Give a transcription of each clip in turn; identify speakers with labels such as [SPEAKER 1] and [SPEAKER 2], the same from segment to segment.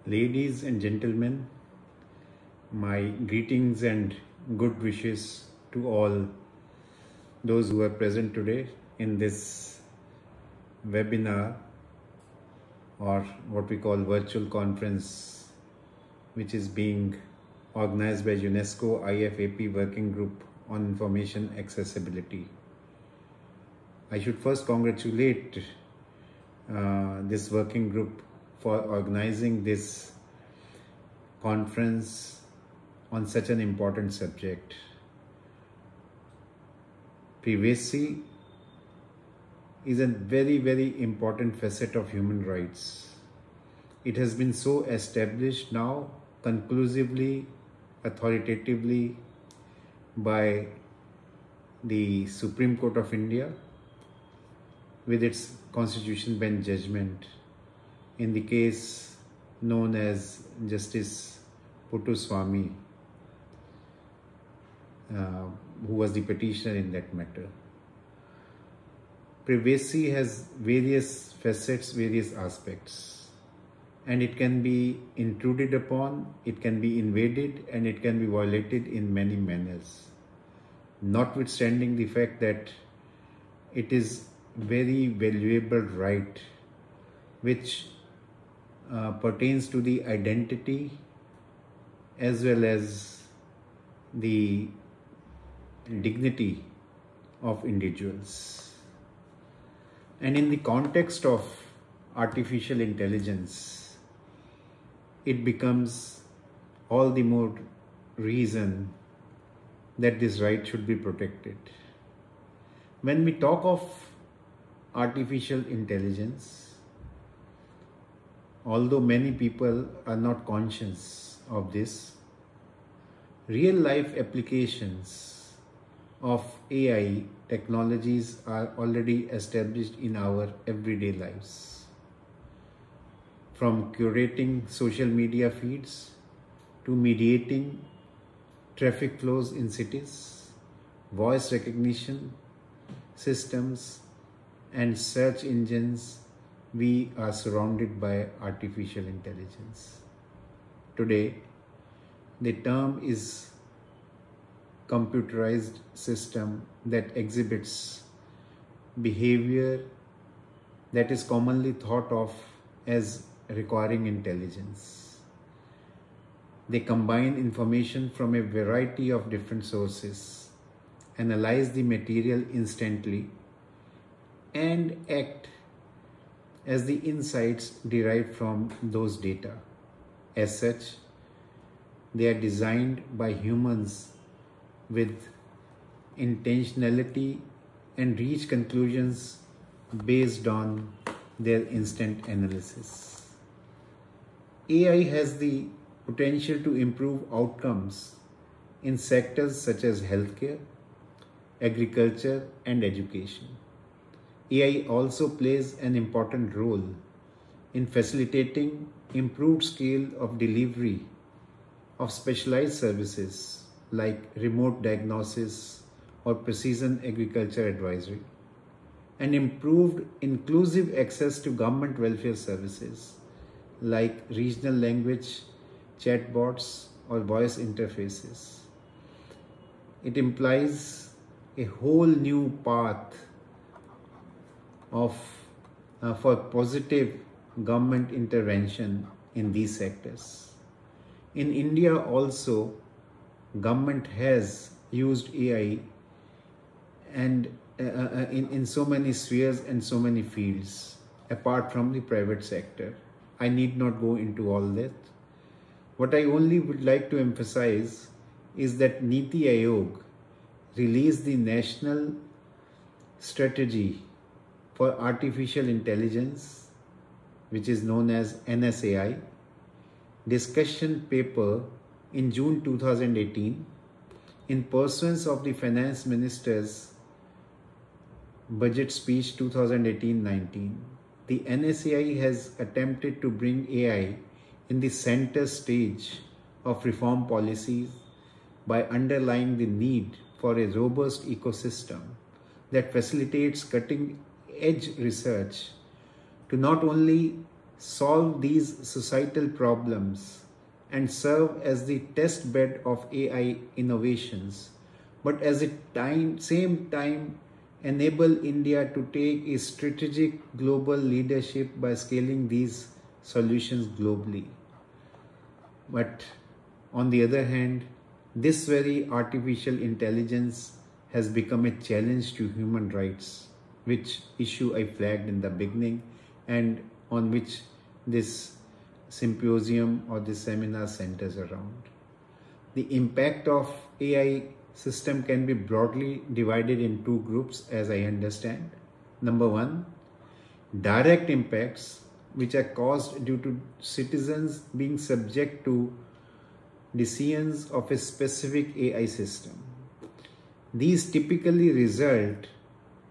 [SPEAKER 1] Ladies and gentlemen, my greetings and good wishes to all those who are present today in this webinar or what we call virtual conference, which is being organized by UNESCO IFAP Working Group on Information Accessibility. I should first congratulate this working group for organizing this conference on such an important subject. Privacy is a very important facet of human rights. It has been so established now conclusively, authoritatively by the Supreme Court of India with its Constitution Bench judgment in the case known as Justice Puttaswamy, who was the petitioner in that matter. Privacy has various facets, various aspects, and it can be intruded upon, it can be invaded, and it can be violated in many manners. Notwithstanding the fact that it is very valuable right which pertains to the identity as well as the dignity of individuals. And in the context of artificial intelligence, it becomes all the more reason that this right should be protected. When we talk of artificial intelligence, although many people are not conscious of this, real life applications of AI technologies are already established in our everyday lives. From curating social media feeds to mediating traffic flows in cities, voice recognition systems and search engines, we are surrounded by artificial intelligence. Today, the term is computerized system that exhibits behavior that is commonly thought of as requiring intelligence. They combine information from a variety of different sources, analyze the material instantly, and act as the insights derived from those data. As such, they are designed by humans with intentionality and reach conclusions based on their instant analysis. AI has the potential to improve outcomes in sectors such as healthcare, agriculture, and education. AI also plays an important role in facilitating improved scale of delivery of specialized services like remote diagnosis or precision agriculture advisory, and improved inclusive access to government welfare services like regional language chatbots or voice interfaces. It implies a whole new path for positive government intervention in these sectors. In India also, government has used AI and in so many spheres and so many fields apart from the private sector. I need not go into all that. What I only would like to emphasize is that Niti Aayog released the National Strategy for Artificial Intelligence, which is known as NSAI, discussion paper in June 2018 in pursuance of the Finance Minister's Budget Speech 2018-19. The NSAI has attempted to bring AI in the center stage of reform policies by underlying the need for a robust ecosystem that facilitates cutting-edge research to not only solve these societal problems and serve as the test bed of AI innovations, but at the same time enable India to take a strategic global leadership by scaling these solutions globally. But on the other hand, this very artificial intelligence has become a challenge to human rights, which issue I flagged in the beginning and on which this symposium or this seminar centers around. The impact of AI system can be broadly divided in two groups as I understand. Number one, direct impacts which are caused due to citizens being subject to decisions of a specific AI system. These typically result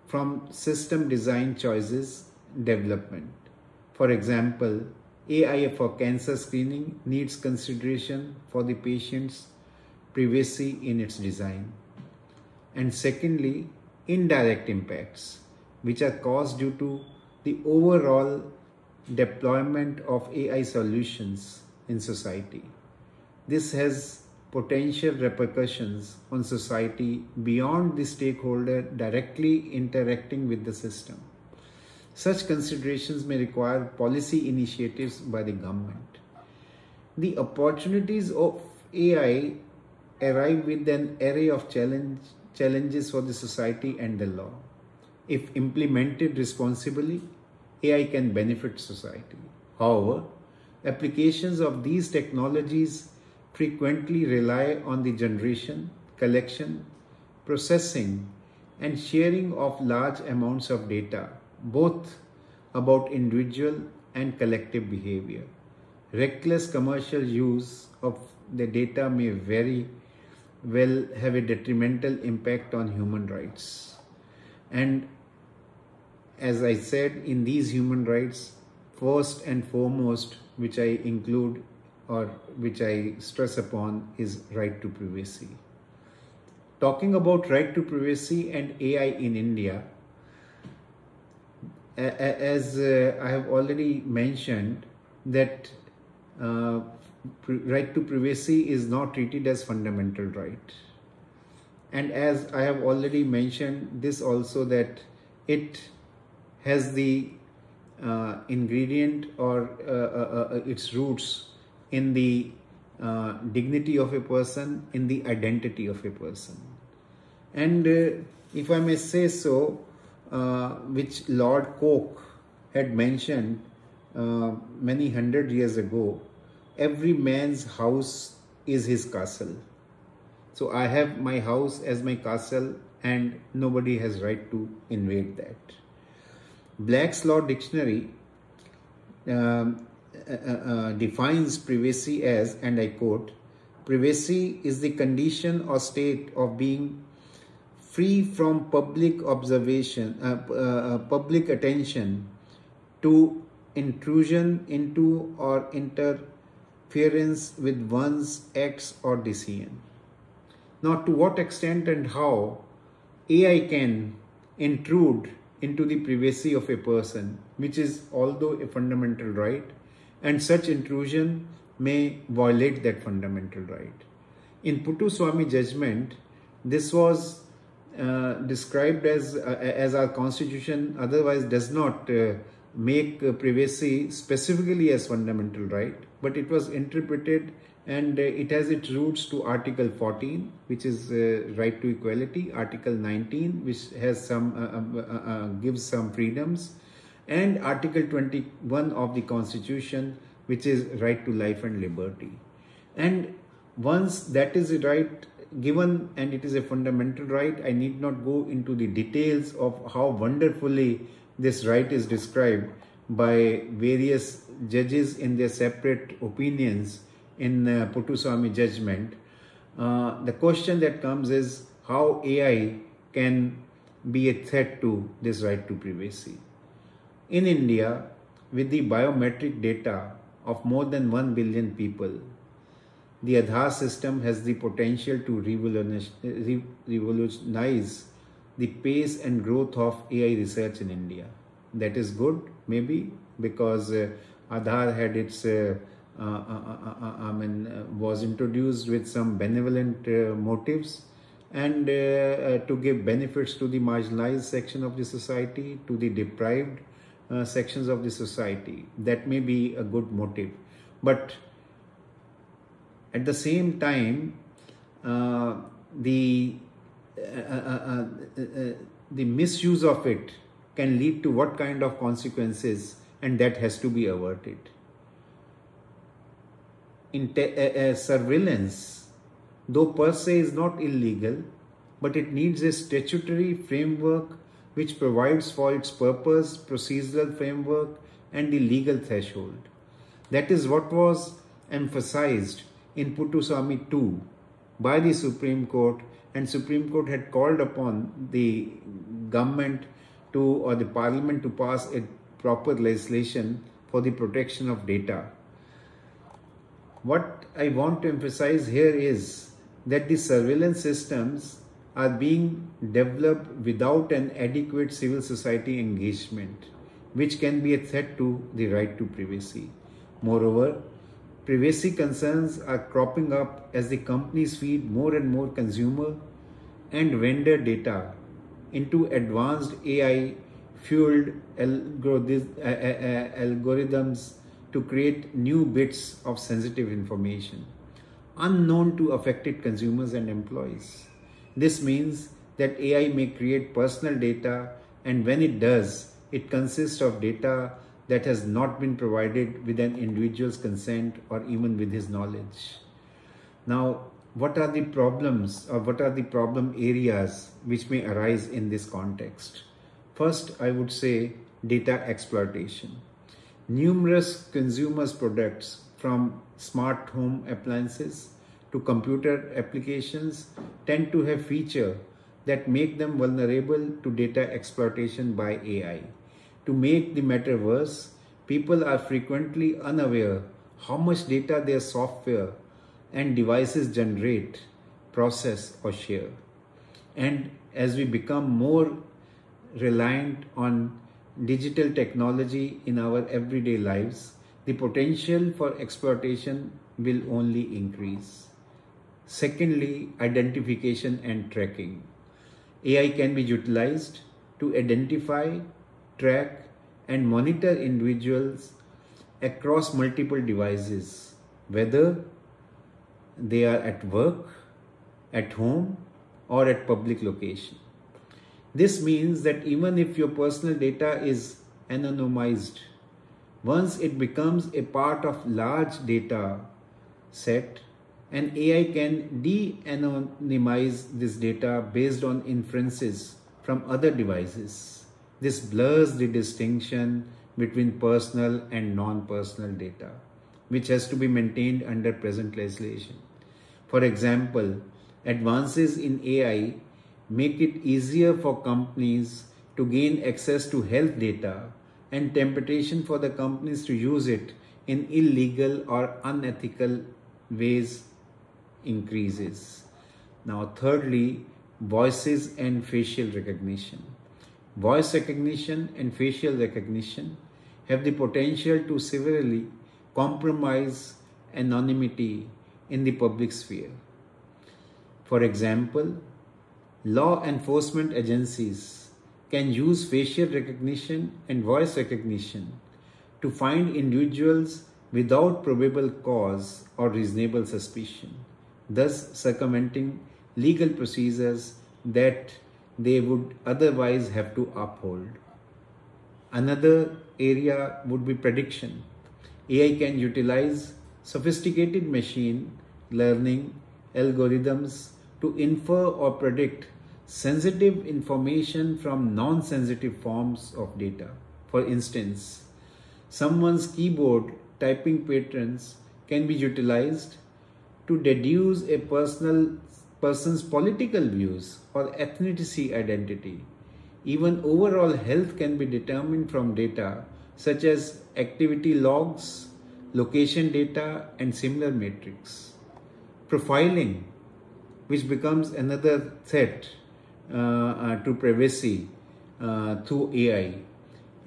[SPEAKER 1] from system design choices development. For example, AI for cancer screening needs consideration for the patient's privacy in its design. And secondly, indirect impacts, which are caused due to the overall deployment of AI solutions in society. This has potential repercussions on society beyond the stakeholder directly interacting with the system. Such considerations may require policy initiatives by the government. The opportunities of AI arrive with an array of challenges for the society and the law. If implemented responsibly, AI can benefit society. However, applications of these technologies frequently rely on the generation, collection, processing, and sharing of large amounts of data, both about individual and collective behavior. Reckless commercial use of the data may very well have a detrimental impact on human rights. And as I said, in these human rights, first and foremost, which I include or which I stress upon, is right to privacy. Talking about right to privacy and AI in India, as I have already mentioned that right to privacy is not treated as fundamental right. And as I have already mentioned this also, that it has the ingredient or its roots in the dignity of a person, in the identity of a person. And if I may say so, which Lord Coke had mentioned many hundred years ago, every man's house is his castle. So I have my house as my castle and nobody has right to invade that. Black's Law Dictionary defines privacy as, and I quote, privacy is the condition or state of being free from public observation, public attention to intrusion into or interference with one's acts or decision. Now, to what extent and how AI can intrude into the privacy of a person, which is although a fundamental right, and such intrusion may violate that fundamental right. In Puttaswamy judgment, this was described as our constitution otherwise does not make privacy specifically as fundamental right, but it was interpreted and it has its roots to Article 14, which is right to equality, Article 19, which has some gives some freedoms, and Article 21 of the Constitution, which is right to life and liberty. And once that is a right given and it is a fundamental right, I need not go into the details of how wonderfully this right is described by various judges in their separate opinions in Puttaswamy judgment. The question that comes is how AI can be a threat to this right to privacy. In India, with the biometric data of more than 1 billion people, the Aadhaar system has the potential to revolutionize the pace and growth of AI research in India. That is good, maybe, because Aadhaar had its, was introduced with some benevolent motives, and to give benefits to the marginalized section of the society, to the deprived sections of the society. That may be a good motive, but at the same time, the misuse of it can lead to what kind of consequences, and that has to be averted. Surveillance, though per se is not illegal, but it needs a statutory framework which provides for its purpose, procedural framework, and the legal threshold. That is what was emphasized in Puttaswamy 2 by the Supreme Court, and Supreme Court had called upon the government to, or the parliament, to pass a proper legislation for the protection of data. What I want to emphasize here is that the surveillance systems are being developed without an adequate civil society engagement, which can be a threat to the right to privacy. Moreover, privacy concerns are cropping up as the companies feed more and more consumer and vendor data into advanced AI-fueled algorithms to create new bits of sensitive information, unknown to affected consumers and employees. This means that AI may create personal data, and when it does, it consists of data that has not been provided with an individual's consent or even with his knowledge. Now, what are the problems, or what are the problem areas which may arise in this context? First, I would say data exploitation. Numerous consumers' products, from smart home appliances to computer applications, tend to have features that make them vulnerable to data exploitation by AI. To make the matter worse, people are frequently unaware how much data their software and devices generate, process, or share. And as we become more reliant on digital technology in our everyday lives, the potential for exploitation will only increase. Secondly, identification and tracking. AI can be utilized to identify, track, and monitor individuals across multiple devices, whether they are at work, at home, or at public location. This means that even if your personal data is anonymized, once it becomes a part of large data set, an AI can de-anonymize this data based on inferences from other devices. This blurs the distinction between personal and non-personal data, which has to be maintained under present legislation. For example, advances in AI make it easier for companies to gain access to health data, and temptation for the companies to use it in illegal or unethical ways increases. Now, thirdly, voices and facial recognition. Voice recognition and facial recognition have the potential to severely compromise anonymity in the public sphere. For example, law enforcement agencies can use facial recognition and voice recognition to find individuals without probable cause or reasonable suspicion, thus circumventing legal procedures that they would otherwise have to uphold. Another area would be prediction. AI can utilize sophisticated machine learning algorithms to infer or predict sensitive information from non-sensitive forms of data. For instance, someone's keyboard typing patterns can be utilized to deduce a person's political views or ethnicity identity. Even overall health can be determined from data such as activity logs, location data, and similar metrics. Profiling, which becomes another threat to privacy through AI.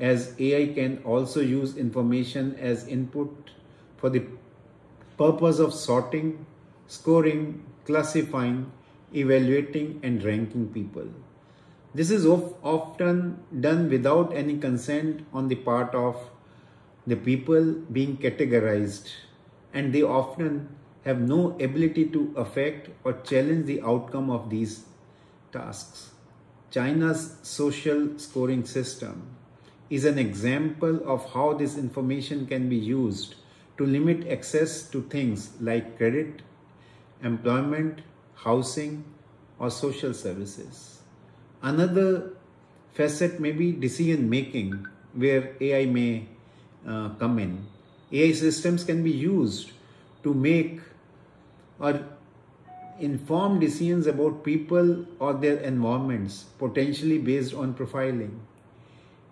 [SPEAKER 1] as AI can also use information as input for the purpose of sorting, scoring, classifying, evaluating, and ranking people. This is often done without any consent on the part of the people being categorized, and they often have no ability to affect or challenge the outcome of these tasks. China's social scoring system is an example of how this information can be used to limit access to things like credit, employment, housing, or social services. Another facet may be decision making, where AI may come in. AI systems can be used to make or inform decisions about people or their environments, potentially based on profiling.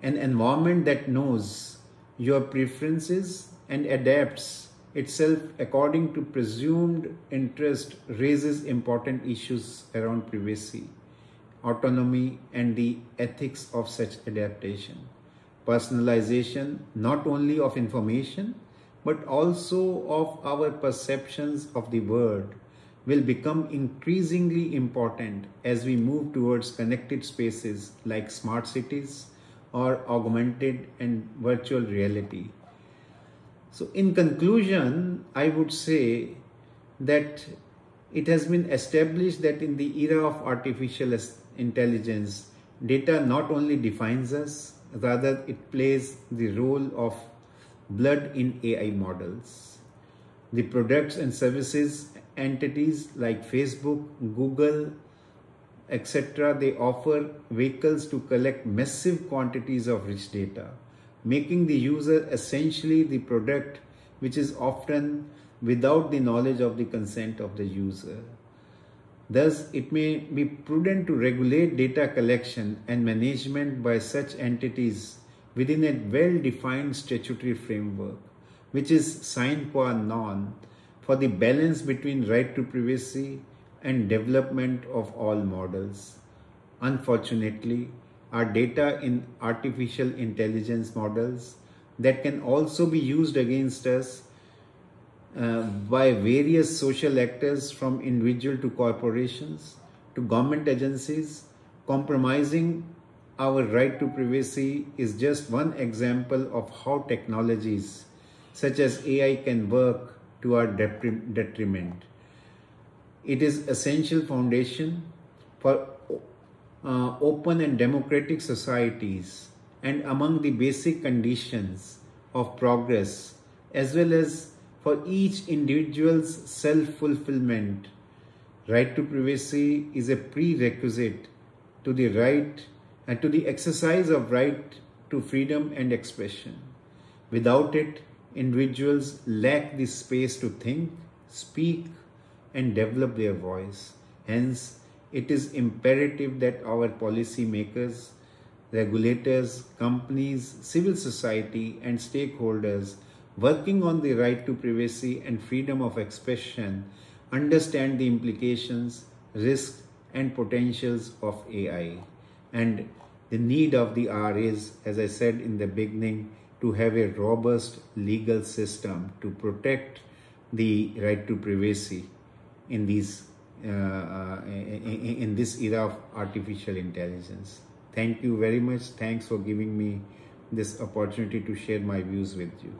[SPEAKER 1] An environment that knows your preferences and adapts itself according to presumed interest raises important issues around privacy, autonomy, and the ethics of such adaptation. Personalization not only of information but also of our perceptions of the world will become increasingly important as we move towards connected spaces like smart cities or augmented and virtual reality. So in conclusion, I would say that it has been established that in the era of artificial intelligence, data not only defines us, rather it plays the role of blood in AI models. The products and services entities like Facebook, Google, etc., they offer vehicles to collect massive quantities of rich data, making the user essentially the product, which is often without the knowledge of the consent of the user. Thus, it may be prudent to regulate data collection and management by such entities within a well-defined statutory framework, which is sine qua non for the balance between right to privacy and development of all models. Unfortunately, our data in artificial intelligence models that can also be used against us by various social actors, from individual to corporations to government agencies, compromising our right to privacy, is just one example of how technologies such as AI can work to our detriment. It is essential foundation for open and democratic societies, and among the basic conditions of progress, as well as for each individual's self-fulfillment. Right to privacy is a prerequisite to the right and to the exercise of right to freedom and expression. Without it, individuals lack the space to think, speak, and develop their voice. Hence, it is imperative that our policy makers, regulators, companies, civil society, and stakeholders working on the right to privacy and freedom of expression understand the implications, risks, and potentials of AI. And the need of the hour is, as I said in the beginning, to have a robust legal system to protect the right to privacy in this era of artificial intelligence. Thank you very much. Thanks for giving me this opportunity to share my views with you.